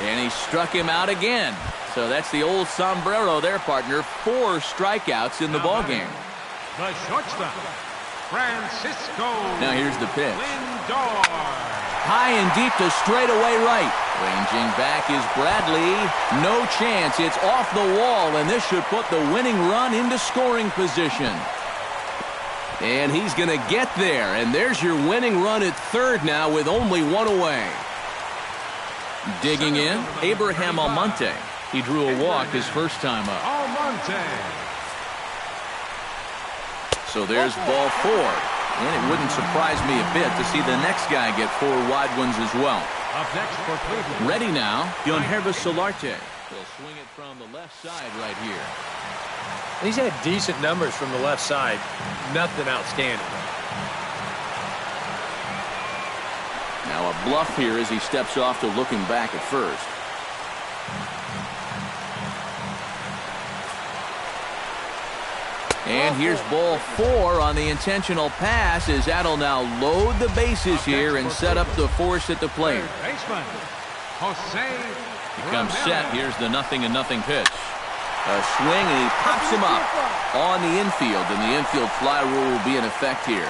S1: And he struck him out again. So that's the old sombrero there, partner. 4 strikeouts in the ballgame.
S2: The shortstop, Francisco.
S1: Now here's the pitch.
S2: Lindor.
S1: High and deep to straightaway right. Ranging back is Bradley. No chance. It's off the wall, and this should put the winning run into scoring position. And he's going to get there, and there's your winning run at third now with only 1 away. Digging in, Abraham Almonte. He drew a walk his first time up.
S2: Almonte.
S1: So there's ball 4. And it wouldn't surprise me a bit to see the next guy get 4 wide ones as well.
S2: Up next for Cleveland.
S1: Ready now, Yonhervis Solarte. He'll swing it from the left side right here.
S4: He's had decent numbers from the left side. Nothing outstanding.
S1: Now a bluff here as he steps off to looking back at first. And here's ball 4 on the intentional pass as that'll now load the bases here and set up the force at the plate.
S2: Baseman, Jose.
S1: He comes set. Here's the 0-0 pitch. A swing, and he pops him up on the infield, and the infield fly rule will be in effect here.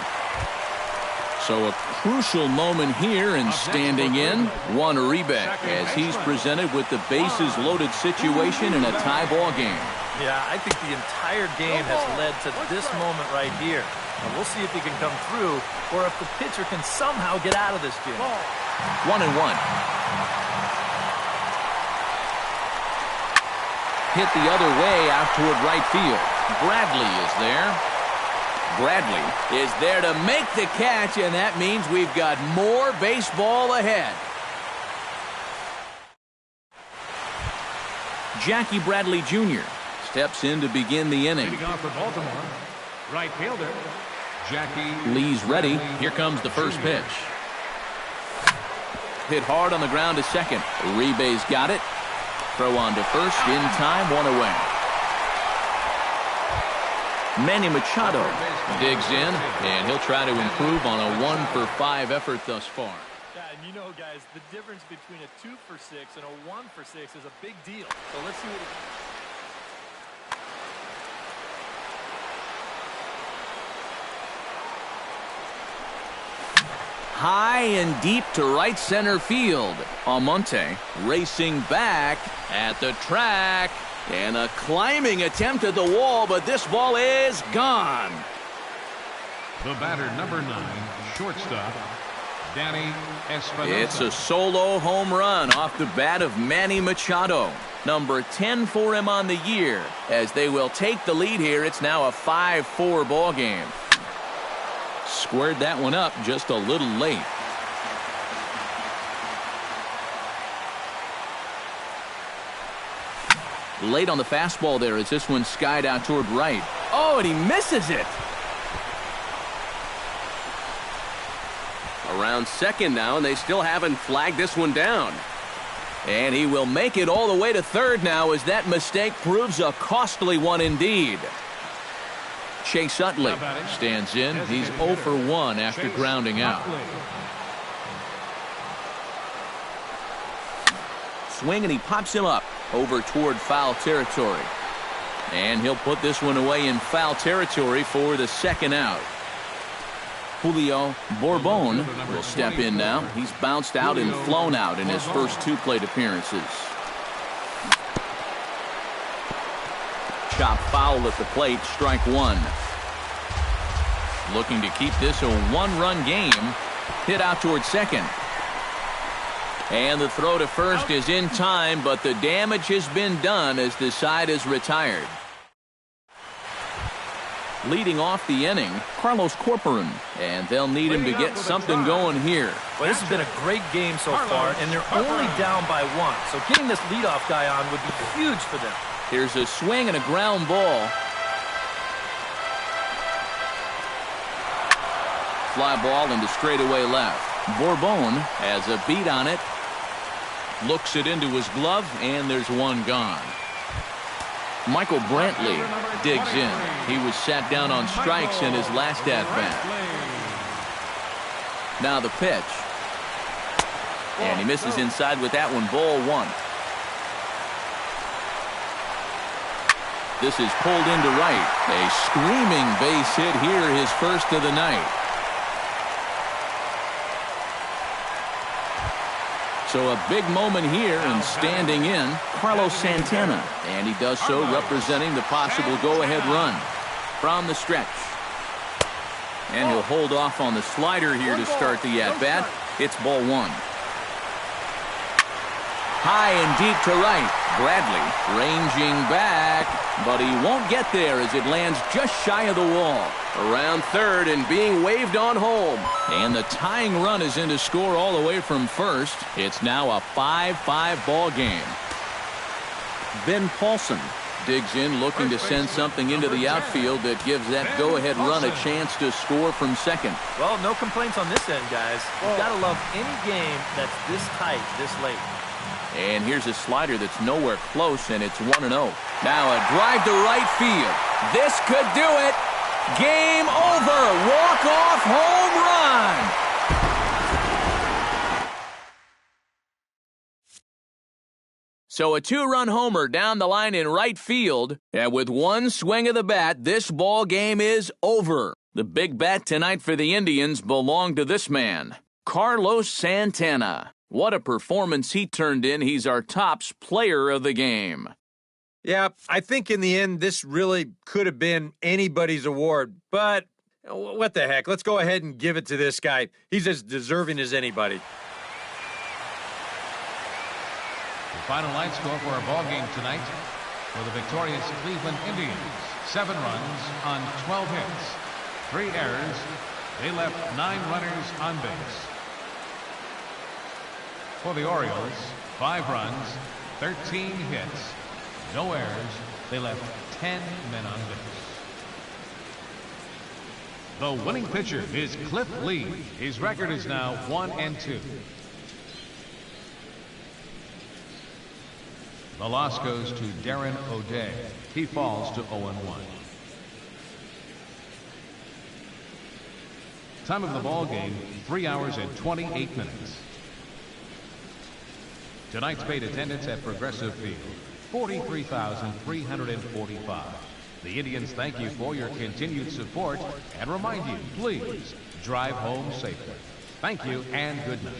S1: So a crucial moment here, and standing in, Juan Uribe, as he's presented with the bases-loaded situation in a tie ball game.
S3: Yeah, I think the entire game has led to this moment right here. And we'll see if he can come through, or if the pitcher can somehow get out of this game.
S1: 1-1. Hit the other way out toward right field. Bradley is there. Bradley is there to make the catch, and that means we've got more baseball ahead. Jackie Bradley Jr. steps in to begin the inning.
S2: Leading off for Baltimore, right fielder, Jackie.
S1: Lee's ready. Here comes the first pitch. Hit hard on the ground to second. Uribe's got it. Throw on to first. In time, one away. Manny Machado digs in, and he'll try to improve on a 1-for-5 effort thus far.
S3: Yeah, and you know, guys, the difference between a 2-for-6 and a 1-for-6 is a big deal. So let's see what
S1: High and deep to right center field. Almonte racing back at the track. And a climbing attempt at the wall, but this ball is gone.
S2: The batter, number 9, shortstop, Danny Espinosa.
S1: It's a solo home run off the bat of Manny Machado. Number 10 for him on the year. As they will take the lead here, it's now a 5-4 ball game. Squared that one up just a little late. Late on the fastball there as this one skied out toward right. Oh, and he misses it. Around second now, and they still haven't flagged this one down. And he will make it all the way to third now as that mistake proves a costly one indeed. Chase Utley stands in. He's 0 for 1 after grounding out. Swing, and he pops him up over toward foul territory. And he'll put this one away in foul territory for the second out. Julio Bourbon will step in now. He's bounced out and flown out in his first 2 plate appearances. Chop foul at the plate, strike 1. Looking to keep this a 1-run game. Hit out towards second. And the throw to first is in time, but the damage has been done as the side is retired. Leading off the inning, Carlos Corporan, and they'll need him to get something going here.
S3: Well, this has been a great game so far, and they're only down by 1. So getting this leadoff guy on would be huge for them.
S1: Here's a swing and a ground ball. Fly ball into straightaway left. Bourbon has a beat on it. Looks it into his glove, and there's one gone. Michael Brantley digs in. He was sat down on strikes in his last at-bat. Now the pitch. And he misses inside with that one. Ball 1. This is pulled into right. A screaming base hit here, his first of the night. So a big moment here, and standing in, Carlos Santana. And he does so representing the possible go-ahead run from the stretch. And he'll hold off on the slider here to start the at-bat. It's ball 1. High and deep to right. Bradley ranging back, but he won't get there as it lands just shy of the wall. Around third and being waved on home. And the tying run is in to score all the way from first. It's now a 5-5 ball game. Ben Paulson digs in, looking to send something into the outfield that gives that go-ahead run a chance to score from second.
S3: Well, no complaints on this end, guys. You've got to love any game that's this tight, this late.
S1: And here's a slider that's nowhere close, and it's 1-0. Now a drive to right field. This could do it. Game over. Walk-off home run. So a 2-run homer down the line in right field. And with one swing of the bat, this ball game is over. The big bat tonight for the Indians belonged to this man, Carlos Santana. What a performance he turned in. He's our tops player of the game.
S4: Yeah, I think in the end, this really could have been anybody's award. But what the heck? Let's go ahead and give it to this guy. He's as deserving as anybody.
S2: The final line score for our ball game tonight for the victorious Cleveland Indians. 7 runs on 12 hits. 3 errors. They left 9 runners on base. For the Orioles, 5 runs, 13 hits, No errors. They left 10 men on base. The winning pitcher is Cliff Lee. His record is now 1-2. The loss goes to Darren O'Day. He falls to 0-1. Time of the ball game, 3 hours and 28 minutes. Tonight's paid attendance at Progressive Field, 43,345. The Indians thank you for your continued support and remind you, please drive home safely. Thank you and good night.